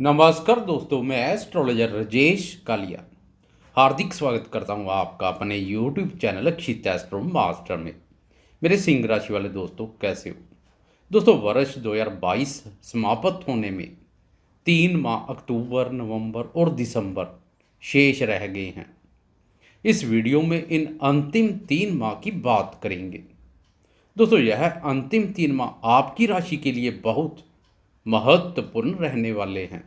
नमस्कार दोस्तों, मैं एस्ट्रोलॉजर राजेश कालिया हार्दिक स्वागत करता हूं आपका अपने यूट्यूब चैनल अक्षित एस्ट्रो मास्टर में। मेरे सिंह राशि वाले दोस्तों, कैसे हो दोस्तों? वर्ष 2022 समाप्त होने में 3 माह अक्टूबर, नवंबर और दिसंबर शेष रह गए हैं। इस वीडियो में इन अंतिम 3 माह की बात करेंगे। दोस्तों, यह अंतिम 3 माह आपकी राशि के लिए बहुत महत्वपूर्ण रहने वाले हैं,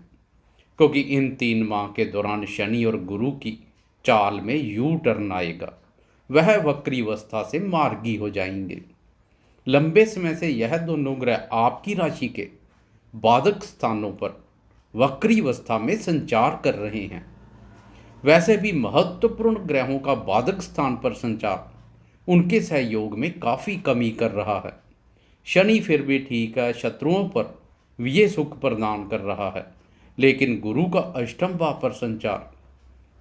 क्योंकि इन 3 माह के दौरान शनि और गुरु की चाल में यू टर्न आएगा। वह वक्री अवस्था से मार्गी हो जाएंगे। लंबे समय से यह दोनों ग्रह आपकी राशि के बाधक स्थानों पर वक्री अवस्था में संचार कर रहे हैं। वैसे भी महत्वपूर्ण ग्रहों का बाधक स्थान पर संचार उनके सहयोग में काफ़ी कमी कर रहा है। शनि फिर भी ठीक है, शत्रुओं पर विजय सुख प्रदान कर रहा है, लेकिन गुरु का अष्टम भाव पर संचार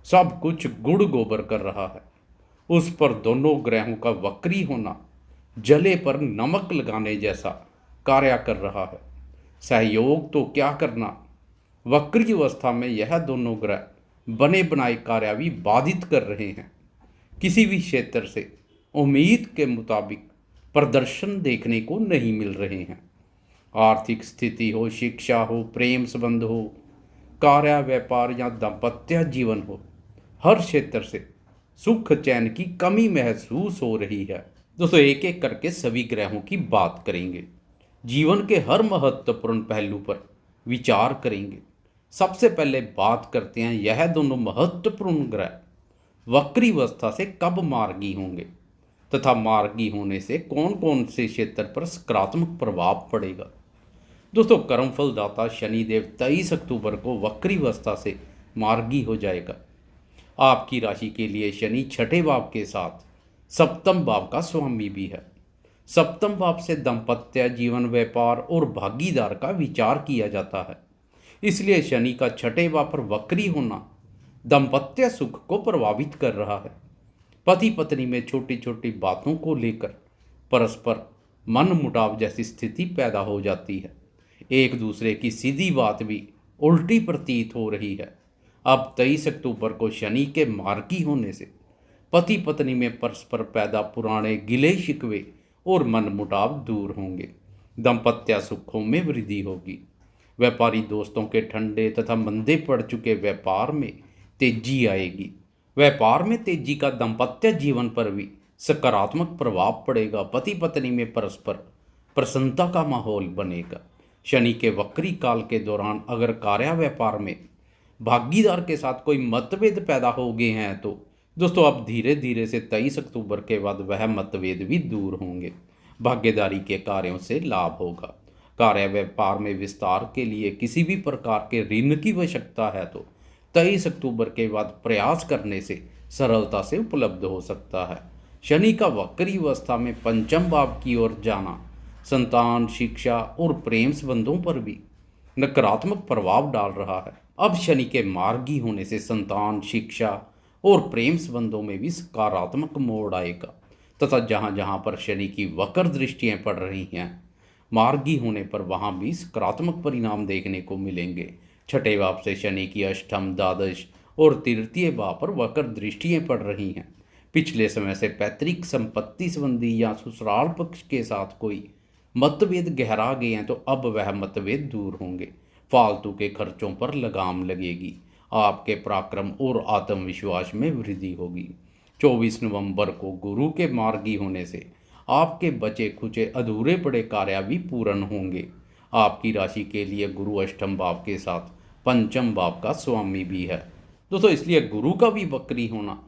सब कुछ गुड़ गोबर कर रहा है। उस पर दोनों ग्रहों का वक्री होना जले पर नमक लगाने जैसा कार्य कर रहा है। सहयोग तो क्या करना, वक्री अवस्था में यह दोनों ग्रह बने बनाए कार्य भी बाधित कर रहे हैं। किसी भी क्षेत्र से उम्मीद के मुताबिक प्रदर्शन देखने को नहीं मिल रहे हैं। आर्थिक स्थिति हो, शिक्षा हो, प्रेम संबंध हो, कार्य व्यापार या दाम्पत्य जीवन हो, हर क्षेत्र से सुख चैन की कमी महसूस हो रही है। दोस्तों, एक एक करके सभी ग्रहों की बात करेंगे। जीवन के हर महत्वपूर्ण पहलू पर विचार करेंगे। सबसे पहले बात करते हैं, यह दोनों महत्वपूर्ण ग्रह वक्री अवस्था से कब मार्गी होंगे तथा मार्गी होने से कौन कौन से क्षेत्र पर सकारात्मक प्रभाव पड़ेगा। दोस्तों, कर्मफल दाता शनिदेव 23 अक्टूबर को वक्री अवस्था से मार्गी हो जाएगा। आपकी राशि के लिए शनि छठे भाव के साथ सप्तम भाव का स्वामी भी है। सप्तम भाव से दाम्पत्य जीवन, व्यापार और भागीदार का विचार किया जाता है। इसलिए शनि का छठे भाव पर वक्री होना दाम्पत्य सुख को प्रभावित कर रहा है। पति पत्नी में छोटी छोटी बातों को लेकर परस्पर मन मुटाव जैसी स्थिति पैदा हो जाती है। एक दूसरे की सीधी बात भी उल्टी प्रतीत हो रही है। अब 23 अक्टूबर को शनि के मार्गी होने से पति पत्नी में परस्पर पैदा पुराने गिले शिकवे और मन मुटाव दूर होंगे। दाम्पत्य सुखों में वृद्धि होगी। व्यापारी दोस्तों के ठंडे तथा मंदे पड़ चुके व्यापार में तेजी आएगी। व्यापार में तेजी का दाम्पत्य जीवन पर भी सकारात्मक प्रभाव पड़ेगा। पति पत्नी में परस्पर प्रसन्नता का माहौल बनेगा। शनि के वक्री काल के दौरान अगर कार्य व्यापार में भागीदार के साथ कोई मतभेद पैदा हो गए हैं तो दोस्तों अब धीरे धीरे से 23 अक्टूबर के बाद वह मतभेद भी दूर होंगे। भागीदारी के कार्यों से लाभ होगा। कार्य व्यापार में विस्तार के लिए किसी भी प्रकार के ऋण की आवश्यकता है तो 23 अक्टूबर के बाद प्रयास करने से सरलता से उपलब्ध हो सकता है। शनि का वक्री अवस्था में पंचम भाव की ओर जाना संतान, शिक्षा और प्रेम संबंधों पर भी नकारात्मक प्रभाव डाल रहा है। अब शनि के मार्गी होने से संतान, शिक्षा और प्रेम संबंधों में भी सकारात्मक मोड़ आएगा तथा जहाँ जहाँ पर शनि की वक्र दृष्टियाँ पड़ रही हैं, मार्गी होने पर वहाँ भी सकारात्मक परिणाम देखने को मिलेंगे। छठे भाव से शनि की अष्टम, द्वादश और तृतीय भाव पर वक्र दृष्टियाँ पड़ रही हैं। पिछले समय से पैतृक संपत्ति संबंधी या ससुराल पक्ष के साथ कोई मतभेद गहरा गए हैं तो अब वह मतभेद दूर होंगे। फालतू के खर्चों पर लगाम लगेगी। आपके पराक्रम और आत्मविश्वास में वृद्धि होगी। 24 नवंबर को गुरु के मार्गी होने से आपके बचे खुचे अधूरे पड़े कार्य भी पूर्ण होंगे। आपकी राशि के लिए गुरु अष्टम भाव के साथ पंचम भाव का स्वामी भी है। दोस्तों, इसलिए गुरु का भी वक्री होना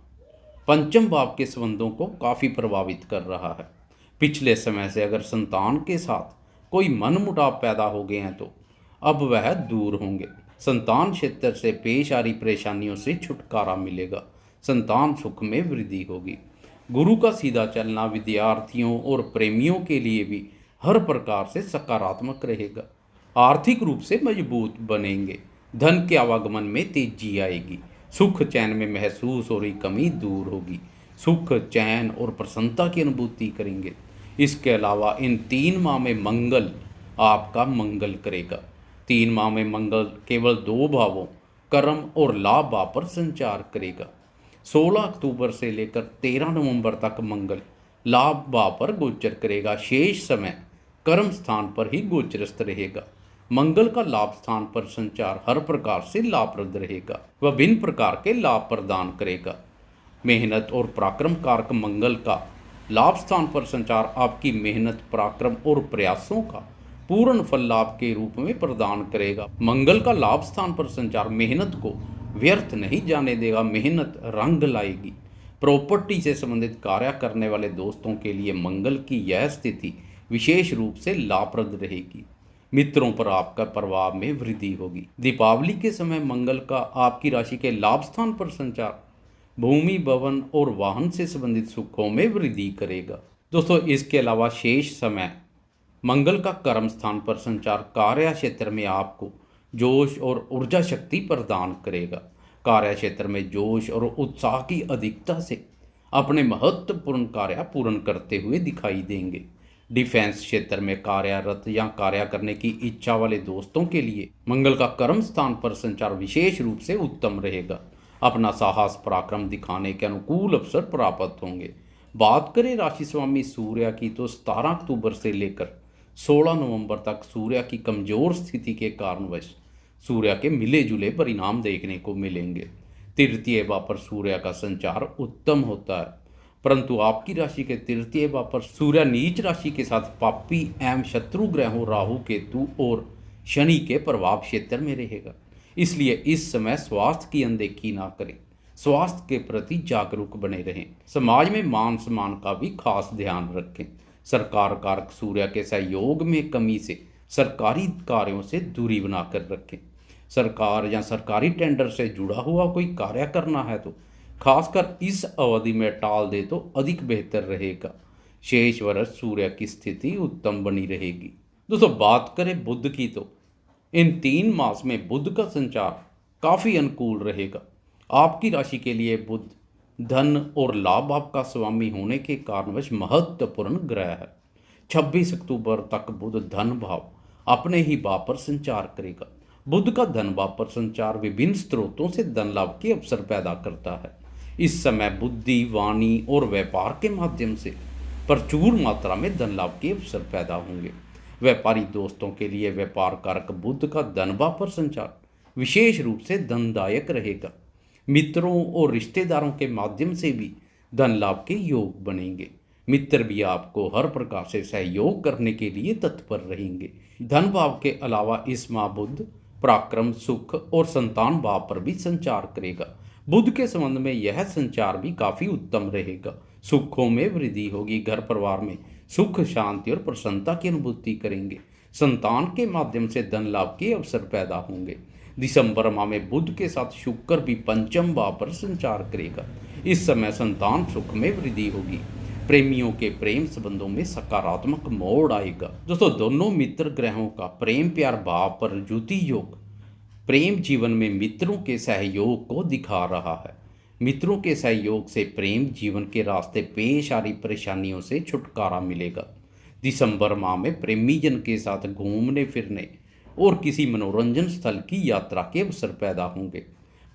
पंचम भाव के संबंधों को काफ़ी प्रभावित कर रहा है। पिछले समय से अगर संतान के साथ कोई मनमुटाव पैदा हो गए हैं तो अब वह दूर होंगे। संतान क्षेत्र से पेश आ रही परेशानियों से छुटकारा मिलेगा। संतान सुख में वृद्धि होगी। गुरु का सीधा चलना विद्यार्थियों और प्रेमियों के लिए भी हर प्रकार से सकारात्मक रहेगा। आर्थिक रूप से मजबूत बनेंगे। धन के आवागमन में तेजी आएगी। सुख चैन में महसूस हो रही कमी दूर होगी। सुख, चैन और प्रसन्नता की अनुभूति करेंगे। इसके अलावा इन 3 माह में मंगल आपका मंगल करेगा। 3 माह में मंगल केवल 2 भावों कर्म और लाभ भाव पर संचार करेगा। 16 अक्टूबर से लेकर 13 नवंबर तक मंगल लाभ भाव पर गोचर करेगा। शेष समय कर्म स्थान पर ही गोचरस्थ रहेगा। मंगल का लाभ स्थान पर संचार हर प्रकार से लाभप्रद रहेगा। वह भिन्न प्रकार के लाभ प्रदान करेगा। मेहनत और पराक्रम कारक मंगल का लाभ स्थान पर संचार आपकी मेहनत, पराक्रम और प्रयासों का पूर्ण फल लाभ के रूप में प्रदान करेगा। मंगल का लाभ स्थान पर संचार मेहनत को व्यर्थ नहीं जाने देगा, मेहनत रंग लाएगी। प्रॉपर्टी से संबंधित कार्य करने वाले दोस्तों के लिए मंगल की यह स्थिति विशेष रूप से लाभप्रद रहेगी। मित्रों पर आपका प्रभाव में वृद्धि होगी। दीपावली के समय मंगल का आपकी राशि के लाभ स्थान पर संचार भूमि, भवन और वाहन से संबंधित सुखों में वृद्धि करेगा। दोस्तों, इसके अलावा शेष समय मंगल का कर्म स्थान पर संचार कार्य क्षेत्र में आपको जोश और ऊर्जा शक्ति प्रदान करेगा। कार्य क्षेत्र में जोश और उत्साह की अधिकता से अपने महत्वपूर्ण कार्य पूर्ण करते हुए दिखाई देंगे। डिफेंस क्षेत्र में कार्यरत या कार्य करने की इच्छा वाले दोस्तों के लिए मंगल का कर्म स्थान पर संचार विशेष रूप से उत्तम रहेगा। अपना साहस पराक्रम दिखाने के अनुकूल अवसर प्राप्त होंगे। बात करें राशि स्वामी सूर्य की, तो 17 अक्टूबर से लेकर 16 नवंबर तक सूर्य की कमजोर स्थिति के कारणवश सूर्य के मिले जुले परिणाम देखने को मिलेंगे। तृतीय भाव पर सूर्य का संचार उत्तम होता है, परंतु आपकी राशि के तृतीय भाव पर सूर्य नीच राशि के साथ पापी एवं शत्रु ग्रहों राहु, केतु और शनि के प्रभाव क्षेत्र में रहेगा। इसलिए इस समय स्वास्थ्य की अनदेखी ना करें, स्वास्थ्य के प्रति जागरूक बने रहें। समाज में मान सम्मान का भी खास ध्यान रखें। सरकार कारक सूर्य के सहयोग में कमी से सरकारी कार्यों से दूरी बनाकर रखें। सरकार या सरकारी टेंडर से जुड़ा हुआ कोई कार्य करना है तो खासकर इस अवधि में टाल दे तो अधिक बेहतर रहेगा। शेष वर्ष सूर्य की स्थिति उत्तम बनी रहेगी। दोस्तों, बात करें बुध की, तो इन 3 मास में बुध का संचार काफ़ी अनुकूल रहेगा। आपकी राशि के लिए बुध धन और लाभ भाव का स्वामी होने के कारणवश महत्वपूर्ण ग्रह है। 26 अक्टूबर तक बुध धन भाव अपने ही भाव पर संचार करेगा। बुध का धन भाव पर संचार विभिन्न स्रोतों से धन लाभ के अवसर पैदा करता है। इस समय बुद्धि, वाणी और व्यापार के माध्यम से प्रचुर मात्रा में धन लाभ के अवसर पैदा होंगे। व्यापारी दोस्तों के लिए व्यापार कारक बुध का धन भाव पर संचार विशेष रूप से धनदायक रहेगा। मित्रों और रिश्तेदारों के माध्यम से भी धन लाभ के योग बनेंगे। मित्र भी आपको हर प्रकार से सहयोग करने के लिए तत्पर रहेंगे। धन भाव के अलावा इस माह बुध पराक्रम, सुख और संतान भाव पर भी संचार करेगा। बुध के संबंध में यह संचार भी काफी उत्तम रहेगा। सुखों में वृद्धि होगी। घर परिवार में सुख, शांति और प्रसन्नता की अनुभूति करेंगे। संतान के माध्यम से धन लाभ के अवसर पैदा होंगे। दिसंबर माह में बुध के साथ शुक्र भी पंचम भाव पर संचार करेगा। इस समय संतान सुख में वृद्धि होगी। प्रेमियों के प्रेम संबंधों में सकारात्मक मोड़ आएगा। दोस्तों, दोनों मित्र ग्रहों का प्रेम प्यार भाव पर ज्योति योग प्रेम जीवन में मित्रों के सहयोग को दिखा रहा है। मित्रों के सहयोग से प्रेम जीवन के रास्ते पेश आ रही परेशानियों से छुटकारा मिलेगा। दिसंबर माह में प्रेमी जन के साथ घूमने फिरने और किसी मनोरंजन स्थल की यात्रा के अवसर पैदा होंगे।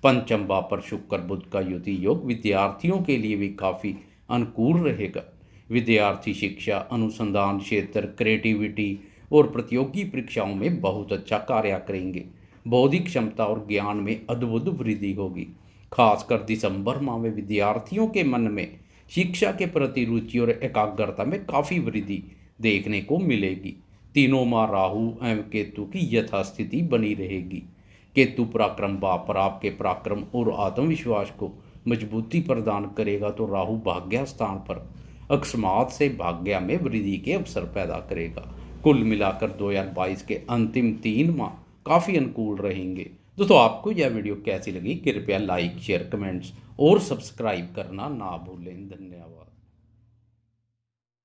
पंचम भाव पर शुक्र बुध का युति योग विद्यार्थियों के लिए भी काफ़ी अनुकूल रहेगा। विद्यार्थी शिक्षा, अनुसंधान क्षेत्र, क्रिएटिविटी और प्रतियोगी परीक्षाओं में बहुत अच्छा कार्य करेंगे। बौद्धिक क्षमता और ज्ञान में अद्भुत वृद्धि होगी। खासकर दिसंबर माह में विद्यार्थियों के मन में शिक्षा के प्रति रुचि और एकाग्रता में काफ़ी वृद्धि देखने को मिलेगी। तीनों माह राहु एवं केतु की यथास्थिति बनी रहेगी। केतु पराक्रम भाव पर आपके पराक्रम और आत्मविश्वास को मजबूती प्रदान करेगा, तो राहु भाग्य स्थान पर अकस्मात से भाग्य में वृद्धि के अवसर पैदा करेगा। कुल मिलाकर 2022 के अंतिम 3 माह काफ़ी अनुकूल रहेंगे। दोस्तों, आपको यह वीडियो कैसी लगी? कृपया लाइक, शेयर, कमेंट्स और सब्सक्राइब करना ना भूलें। धन्यवाद।